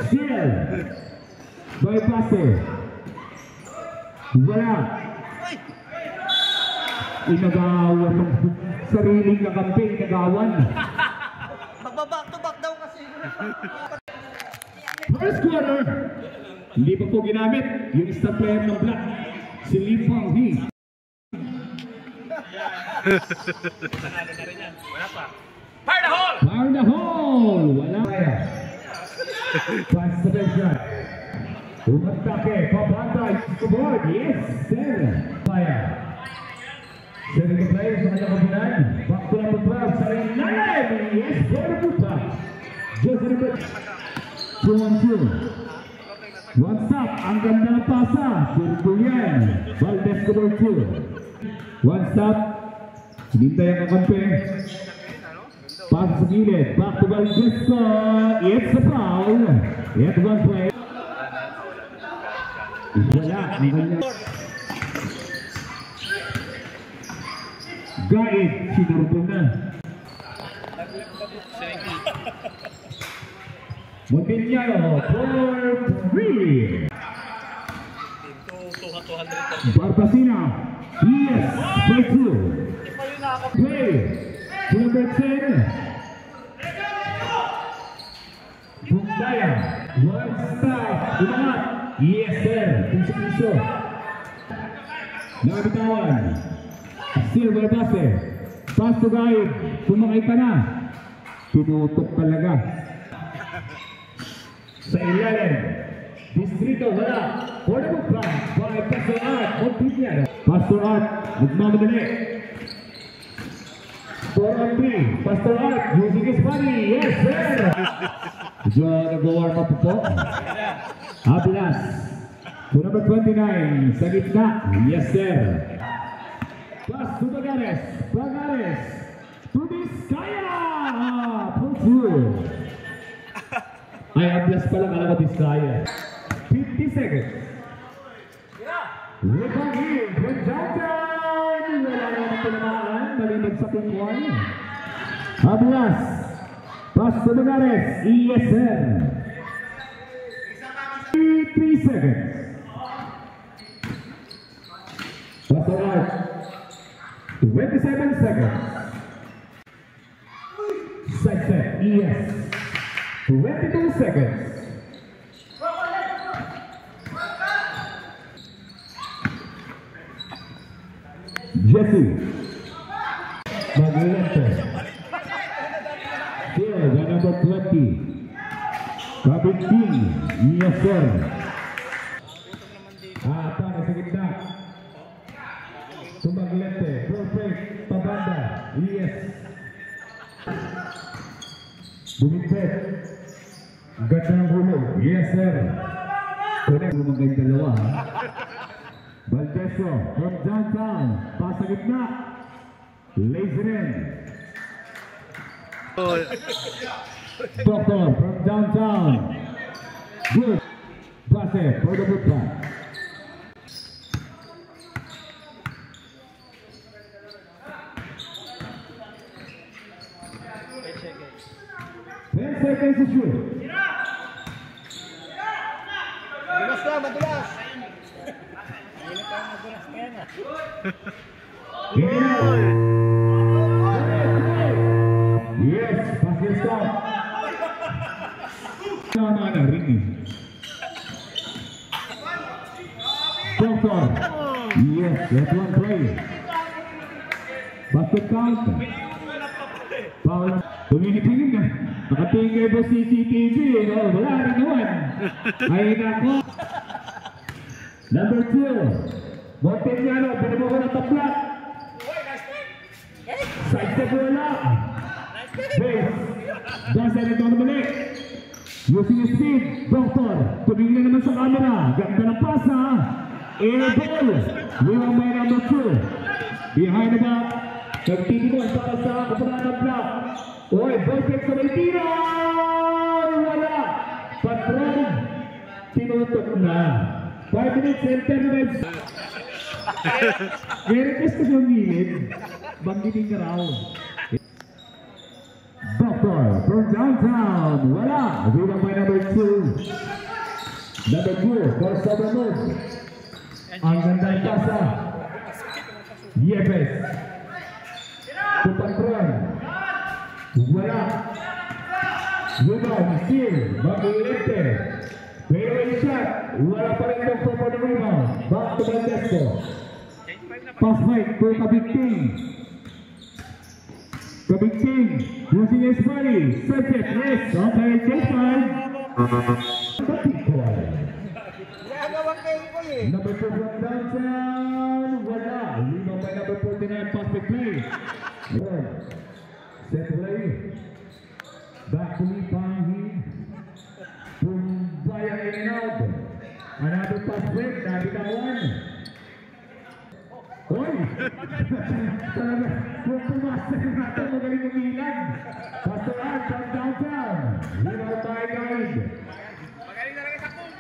Still. Bypasser. Wala. Inagawan ng sariling kakampi. Inagawan. Magbaback to back daw kasi. First quarter. Hindi pa po ginamit yung star player ng Black. Si Lee Fang Hee. Wala pa. Fire the hole! Fire the hole! Wala. Pass the best shot. Umatake. Papantay. Scored. Yes, sir. Fire. Setting the play sa kanyang kabinan. Back to number 12. Sa ring 9. Yes, for the puta. Just a bit. 2-1-2. One stop. Ang ganda na pasa. Sirkulian. Valdez to ball 2. One stop. Hinintay ang kakampi. Pass sa gilid. Back to Valdez. It's a foul. Yet one play. Wala. Ang ganda. Gaid. Sinurbo na. Montiñano for 3. Barbacina. Yes. For 2. Play. Number 10. Bundaya. One stop. Umangat. Yes, sir. Piso-piso. Nakabitawan. Still Barbacina. Pass to Gaid. Sumakay ka na. Pinutok talaga. Sa ilalim. Distrito wala. Portable plan. By Pastor Art. Montiñano. Pastor Art. Nagmamadali. 4-3. Pastor Art. Using his body. Yes, sir. Diyo nag-warm up po. Abilas. To number 29. Sa gitna. Yes, sir. Pass to Bagares. Bagares. To Vizcaya. Pull 2. Ay, Abilas pala kala ko Vizcaya. 50 seconds. Repagin from downtown. Wala naman tinamaan. Malimag sa pingwan. Abilas. Pass to Bagares. Yes, sir. 3 seconds. Pastor Art. 27 seconds. Side set. Yes. 22 seconds. Jesse. Maglilente. Still, the number 20. Kabinting. Yes, sir. Para sa gitna. Tumaglente. Perfect. Pabanda. Yes. Bumipet. Ganda ng hulo. Yes, sir. Connect mo mga yung dalawa. Valdeso from downtown. Pasa gitna. Lazerin. Doctor from downtown. Good. Base for the good plan. Seconds to shoot. Madulas na, madulas. Yes, basket stop. Tama na, ring. Doctor. Yes, that one play. Basket count. Paul, tumingin na. Nakatingin kayo po CCTV, no? Wala rin naman. Ay nako. Number 2. Montiñano, pinamo ko ng taplat. Side step wala. Base. Base na ito mali. Using his speed. Doctor, tumingin na naman sa camera. Ganda ng pasa. Air ball. Winning by number 2. Behind the back. Nagtitingon para sa kapanan ng block. Oy, perfect sa may tira! Wala! Patron! Tinutok na. 5 minutes and 10 minutes. May request ko yung gilid. Banggitin ka raw. Doctor, from downtown. Wala. Rebound by number 2. Number 2, for Sober Move. Ang ganda ng pasa. Yepes. To Patron. Wala. Rebound, still. Mag-iilite. Pero yung shot. Wala pa rin ng proper rebound. Back to Valdesco. Pass right for Kabigting. Kabigting. Using his body. Set it. Yes. Okay. Take time. Batikoy. Number 2 from downtown. Wala. Rebound by number 49. Pass the play. Set play. Back to me. Panghi. Pumbayan in and out. Another pass break. Nabitawan. Hoy! Talaga. Kung pumaster natin, magaling umilan. Pastor Art from downtown. Rebound by guide. Magaling talaga sa kung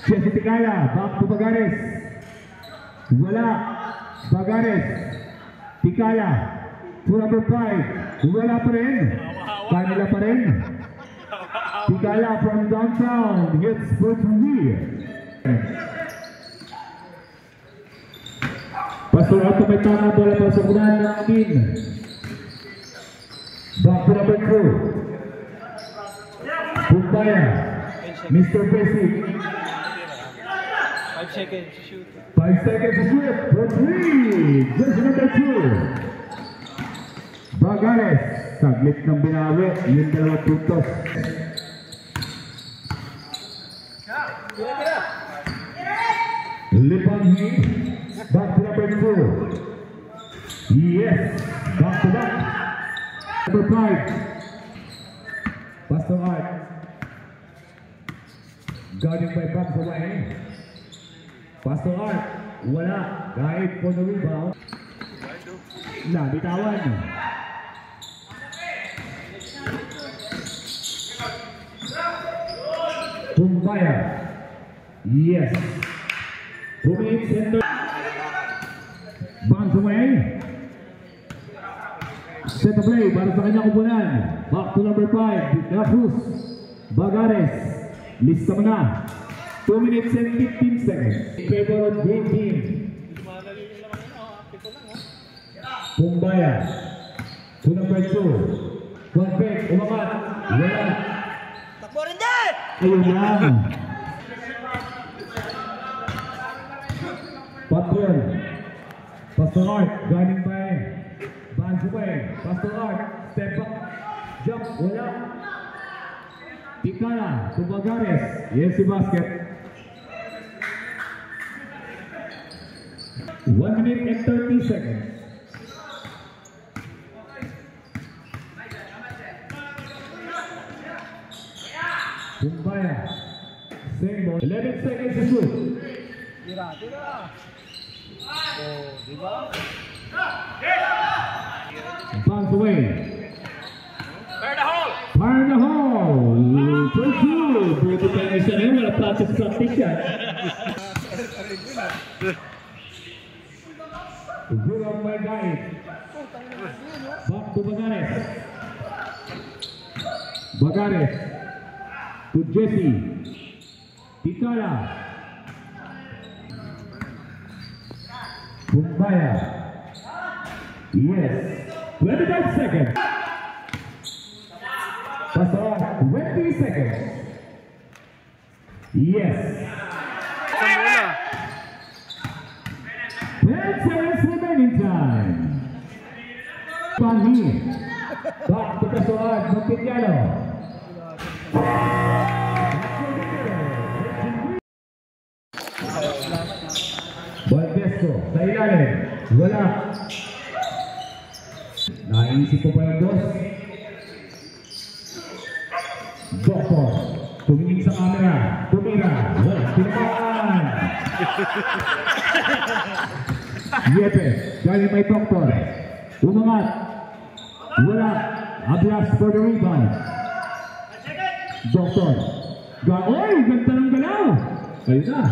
Jesse Ticaya, back to Bagares. Wala. Bagares. Ticaya. To number 5. Wala pa rin. Kanila pa rin. Ticaya from downtown. Hits for Tangi. Pastor Otto may tama bola para sa unahan ng team. Back to number 2. Pumbaya. Mr. Basic. 5 seconds to shoot. 5 seconds to shoot for 3. Just number 2. Bagares. Saglit ng binawi. Yung dalawang puntos. Lipanghi. Back to number 2. Yes. Back to back. Number 5. Pastor Art. Guarding by Box away. Pastor Art. Wala. Guide for the rebound. Nabitawan. Pumbaya. Yes. 2 minutes and bounce away. Set the play para sa kanyang kupunan. Back to number 5. De La Cruz. Bagares. Lista mo na. 2 minutes and 15 seconds. In favor of Green Team. Pumbaya. To number 2. Convict. Umakat. Wala. Takbo rin din! Ayun lang. Patron. Pastor Art. Guiding by bounce away. Pastor Art. Step back. Jump. Wala. Ticala. To Bagares. Yes, si basket. 1 minute and 30 seconds. Pumbaya. Same ball. 11 seconds to shoot. Tira. Oh, di ba? Bounce away. Fire the hole! Fire in the hole. For 2. Pwede tayo isa na yun. Wala practice yan. Good on my guide. Back to Bagares. Bagares. To Jesse. Ticala. Pumbaya. Yes. 25 seconds. Pastor, 20 seconds. Yes. 10 seconds remaining time. Panghi. Back to Pastor Montigliano. Valdesco, sa ilalim. Wala. Naisip ko pa yung boss. Doktor, tumingin sa camera. Tumira. Wala. Tinamaan. Yepes, galing may doktor. Umangat. Wala. Ablas for the rebound. Doktor. Oy, ganda ng galaw. Ayun na.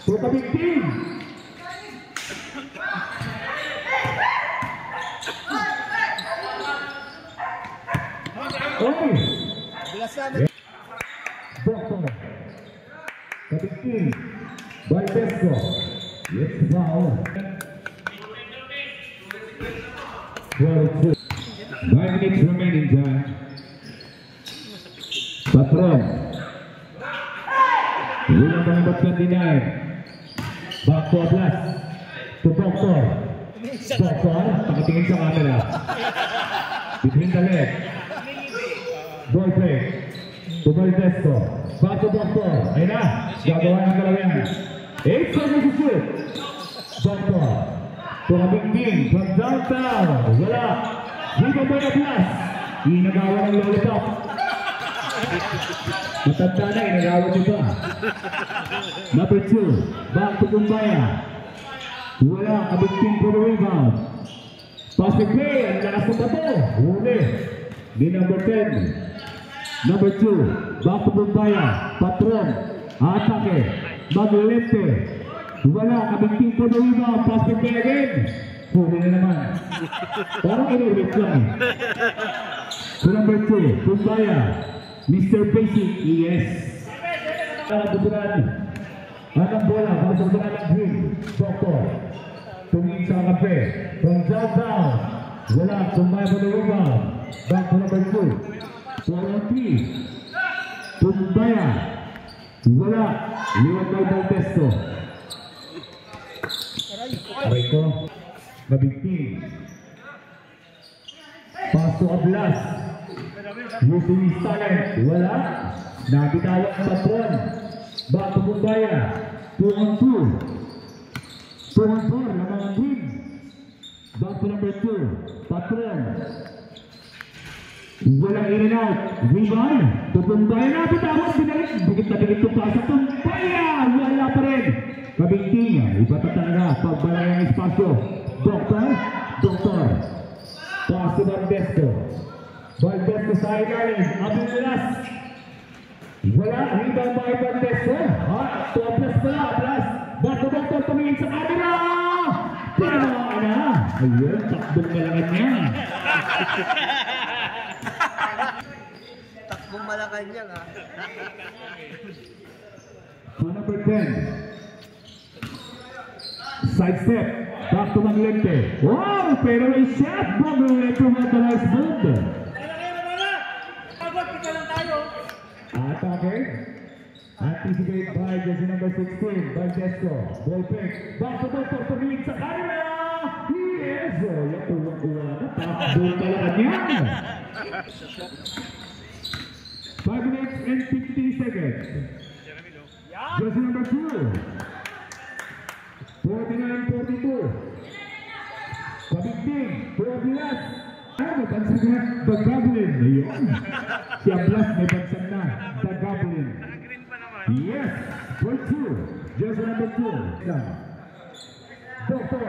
Kabigting. Oy! Bilas namin. Doctor. Kapitin. Valdesco. It's foul. 12-2. 9 minutes remaining time. Patron. Wilang pangabat 29. Back to Atlas. To Doctor. Doctor. Nakatingin sa camera. Between the leg. Ball play. To Valdesco. Back to Doctor. Ayun na. Gagawa ng kalawin. 8 seconds to shoot. Doctor. To Kabingking. From downtown. Wala. Dito ba na Atlas? Inagawa ng lollipop. Matanda na, inagawa niyo ba? Number 2. Back to Kumbaya. Wala. Kabingking for the rebound. Pass play. Ang lakas ng bato. Huli. Di number 10. Number 2. Back to Kumbaya. Patron. Atake. Maglente. Wala. Kabingking for the rebound. Pass play again. Huli na naman. Parang inulit lang. So number 2. Kumbaya. Mr. Basic. Yes. Buburan. Anong bola. Buburan ng green. Doctor. Tumingin sa kape. From downtown. Wala. Kumbaya for the rebound. Back to number 2. 12-3. Kumbaya. Wala. Liwan by Valdesco. Aray ko. Mabigting. Pass to Atlas. Using his talent. Wala. Nabitawang Patron. Back to Kumbaya. 2-on-2. 2-on-4. Lamang ang green. Back to number 2. Patron. Wala in and out. Rebound. To Kumbaya na. Bitawang binalik. Bigit na bigit to pass. Kumbaya. Wala pa rin. Kabingking. Iba pa talaga. Pagbalay ang espasyo. Doctor. Pass to Valdesco. Valdesco sa ilalim. Abilas. Wala. Rebound by Valdesco. To Atlas pala. Atlas. Back to Doctor. Tumingin sa camera. Tinamaan na. Ayun. Takbong malangan niya. Takbong Malacanang ha. To number 10. Side step. Back to Maglente. Wow! Pero may shot. Maglente with the nice move. Atake. Anticipate by jersey number 16. Valdesco. Ball pick. Back to Doctor. Tumingin sa camera. Yes! Yung tuwang-tuwa na. Takbong malangan niya. 5 minutes and 50 seconds. Jersey number 2. 49-42. Kabigting. 12 last. May bansan na. The Goblin. Ayun. Si Ablas may bansan na. The Goblin. Yes. For 2. Jersey number 2. Doctor.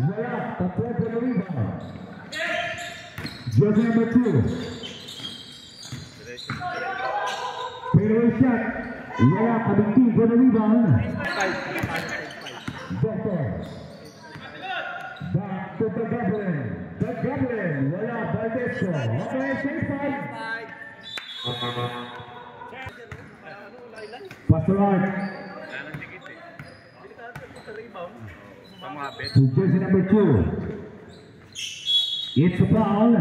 Wala. Patron for the rebound. Jersey number 2. Pero shot. Wala. Kabigting for the rebound. Doctor. Back to the Goblin. The Goblin. Wala. Valdesco. Okay, safe side. Pastor Art. To jersey number 2. It's a foul.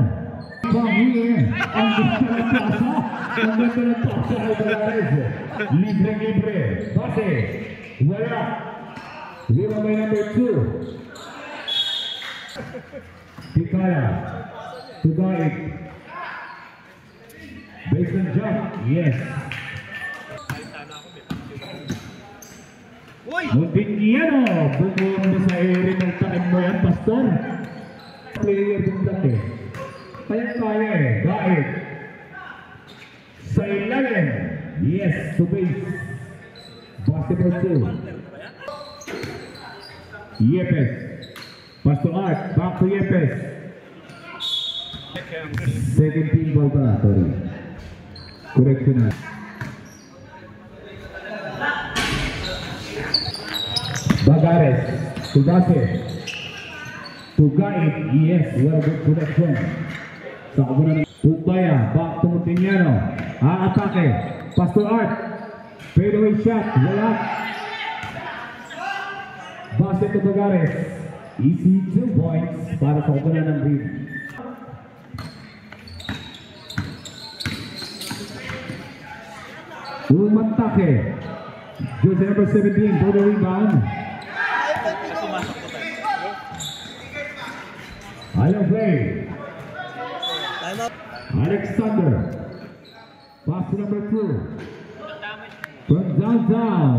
From here. Ang gusto ng pasa. Ang gusto ng pasa. Alvarez. Libre. Pase. Wala. Lima by number 2. Pikala. Tugaik. Basement jump. Yes. Munting iyan o. Bukong mo sa area ng takin mo yan, Pastor. Player din dati. Kaya eh. Gaik. Sa ilalim. Yes. To base. Basketball 2. Yepes. Pastor Art. Back to Yepes. Second team ball pala. Sorry. Correction na. Bagares. Tugase. Tugaib. Yes. What a good connection. Sa kabunan. Pumbaya, back to Montiniano. Atake. Pastor Art. Fadeaway shot. Wala. Base to Bagares. Easy 2 points para sa kukunan ng lead. Umantake. Jersey number 17 for the rebound. Ayaw play. Time out. Alexander. Pass to number 2. From downtown.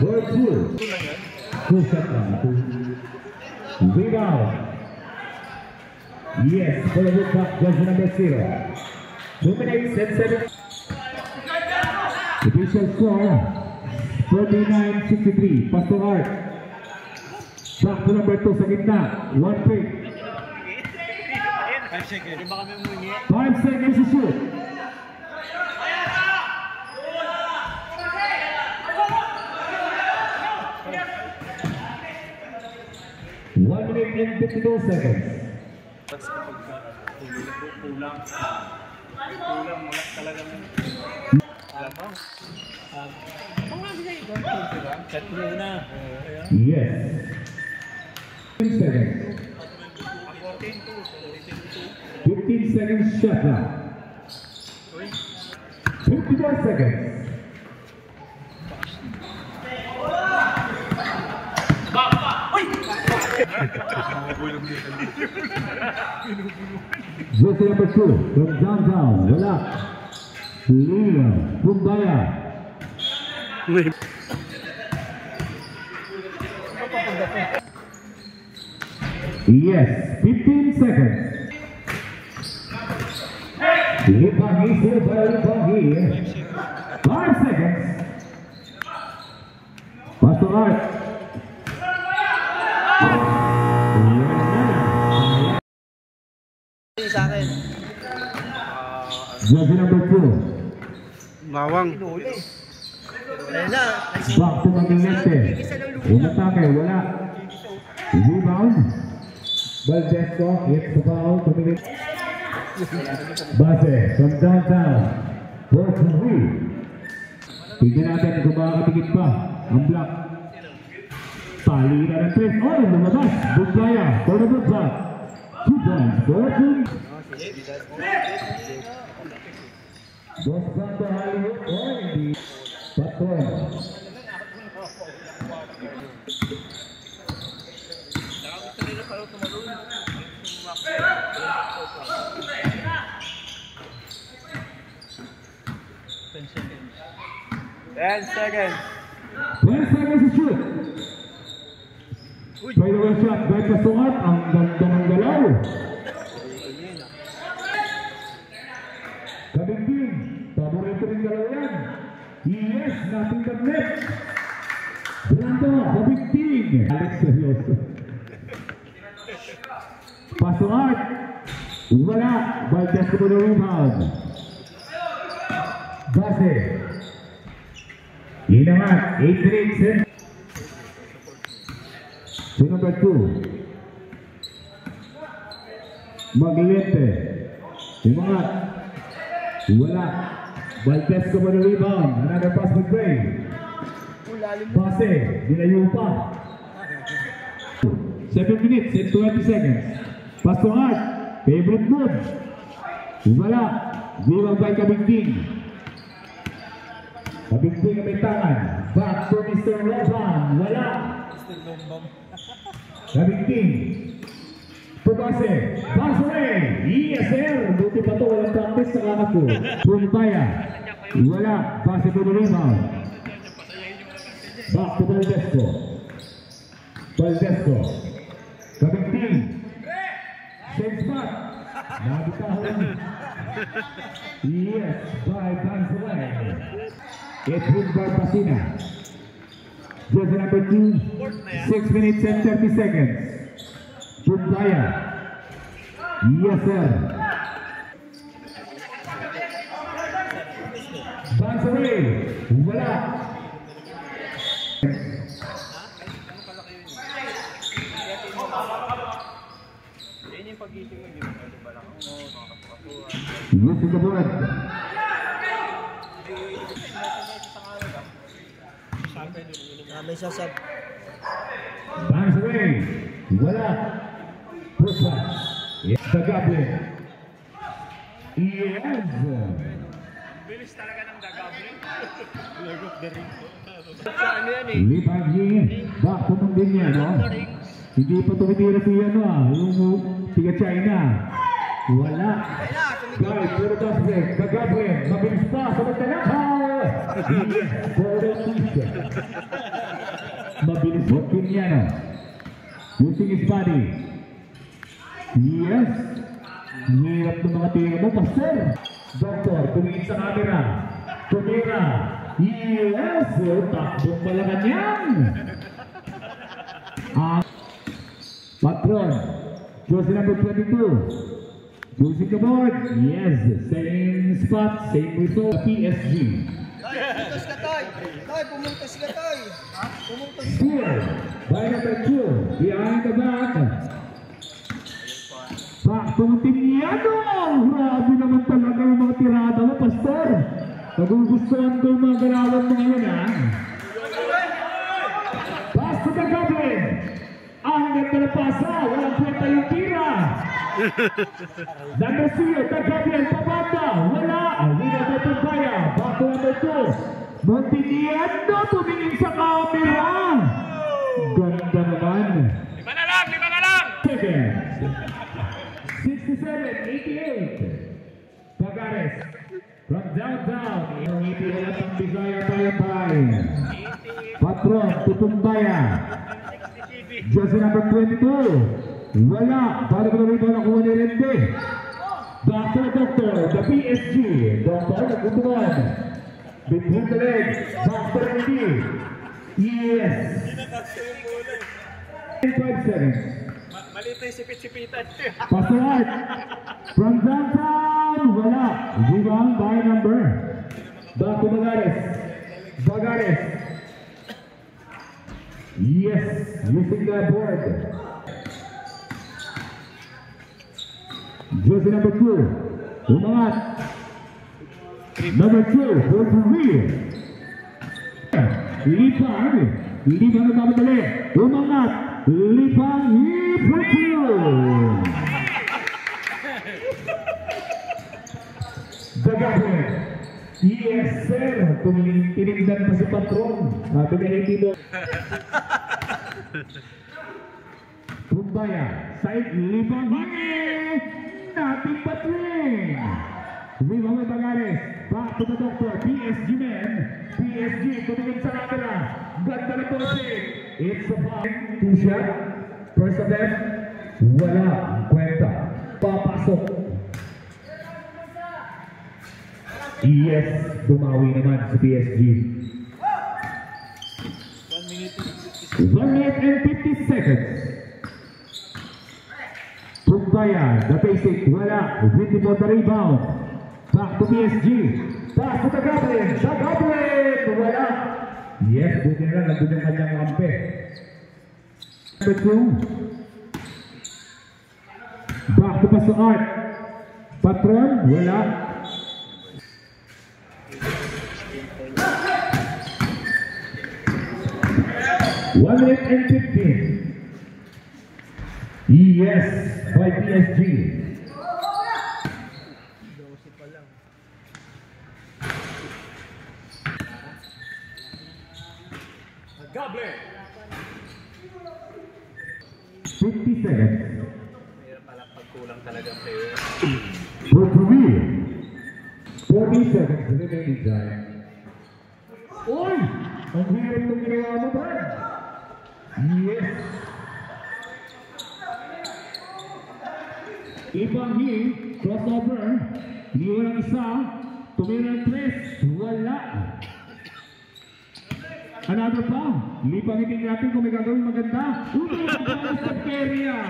For 2. Full shot lang. Rebound. Yes, for the good back, jersey number 0. 2 minutes and 7. Official score 49-63. Pastor Art. Back to number 2 sa gitna. 1 pick. 5 seconds. 5 seconds to shoot. One minute and 52 seconds. Yes. 15 seconds. 15 seconds shot clock. 54 seconds. Jersey number 2 from downtown. Wala. Lina Pumbaya. Yes, 15 seconds. Lipangi, Lipangi. 5 seconds. Pastor Art. Sa akin. Jersey number 2. Mawang. Ayun na. Back to Magalente. Umatake, wala. Rebound. Valdesco, hits the ball. Base from downtown. 4-3. Tignan natin kung makakatigit pa ang block. Palitan ng 3. Oh, lumabas. Bugbaya. For the good block. 2 points. 4-2. Dos Santo Hollywood. Oh, hindi. Patron. Ten seconds. 10 seconds to shoot. Fadeaway shot by Pasuat. Ang ganda ng galaw. Kabigting. Paborito rin galaw yan. Yes, nothing but net. Brando, Kabigting. Alex seryoso. Pasuat. Wala. Valdez ko na rebound. Base. Inamat, 8 minutes. To number 2. Magalente. Umangat. Wala. Valdez ko ba na rebound? Another pass with Gray. Base, nilayo pa. 7 minutes and 20 seconds. Pass to Art. Favorite move. Wala. Rebound by Kabigting. Kabigting ang may tangan. Back to Mr. Roban. Wala. Kabigting. Pabase. Pass away. Yes, sir. Buti pa ito. Walang practice sa kakat ko. Pumbaya. Wala. Base to the rebound. Back to Valdesco. Valdesco. Kabigting. Same spot. Nabitahon. Yes. By Bansuay. Edwin Barbacina. Jersey number 2. 6 minutes and 30 seconds. Pumbaya. Yes, sir. Bounce away. Wala. Yan yung pag-isip mo, di ba? Using the board. May sasab. Bounce away. Wala. Push back. Yes, the Goblin. Yes. Bilis talaga ng Dagable. Lipagi. Back to ng din niya, no? Hindi pa tumitira si ano yung tiga China. Wala. Guys, puro Goblin. The Goblin. Mabilis pa sa magtanakaw. Yes, puro teacher. Mabilis po niya, no? Using his body. Yes. Hirap ng mga tira mo, Pastor. Doktor, tumingin sa camera. Tumira. Yes. Takbong malakan yan. Patron. Jersey number 22. Using the board. Yes. Same spot. Same result. PSG. Pumuntas ka, Toy. Toy, pumuntas ka, Toy. Pumuntas ka. Steal by number 2. Behind the back. Back to Tiniano. Grabe naman talaga yung mga tirada mo, Pastor. Nagugustuhan ko yung mga garawan mo ngayon, ha? Pass to the Goblin. Ang ganda na pasa. Walang kwenta yung tira. Number 3, the Goblin, pabata. Wala. Alina de Tumbaya. Back to number 2. Montiniano tumingin sa camera. Ganda naman. 5 na lang! 5 na lang! Second. 67-88. Pagares. From downtown. Ngiti ulit ang Bisaya Bayabay. Patron, Tutumbaya. Jersey number 22. Wala. Para ko na rin ba nakuha ni Rende. Back to the Doctor. The PSG. Doctor, nagkutuan. Between the legs. Back to Rende. Yes. 5 seconds. Malit na yung sipit-sipitan. Pastor Art. From downtown. Wala. Rebound by number. Back to Bagares. Bagares. Yes. Using the board. Jersey number 2. Umangat. Number 2. For the rear. Lipang. Lipang na mamadali. Umangat. Lipang. Dagagin. Yes, sir. Tinignan pa si Patron. Tumingin dito. Tumbaya. Side Lipang. Nothing but ring. Rebound by Bagares. Back to the Doctor. PSG men. PSG. Tumingin sa camera. Ganda na po si. It's a foul. 2 shot. First attempt. Wala. Kwenta. Papasok. Yes. Bumawi naman si PSG. 1 minute and 50 seconds. Tumbaya. The basic. Wala. Windy for the rebound. Back to PSG. Pass to the Goblin. The Goblin. Wala. Yes. Buti na lang. Nandun yung kanyang kampe. Number 2. Back to Pastor Art. Patron. Wala. One minute and 15. Yes, by PSG. Goblin! 50 seconds. Mayroon palang pagkulang talagang player. For career. 40 seconds remaining time. Oy! Ang hirap ng ginawa mo, Brad. Yes. Ibangi, crossover. Iniwan ang isa. Tumira ang 3. Wala. Another pa. Lipangitin natin kung may gagawin maganda. Ulo ang sa area.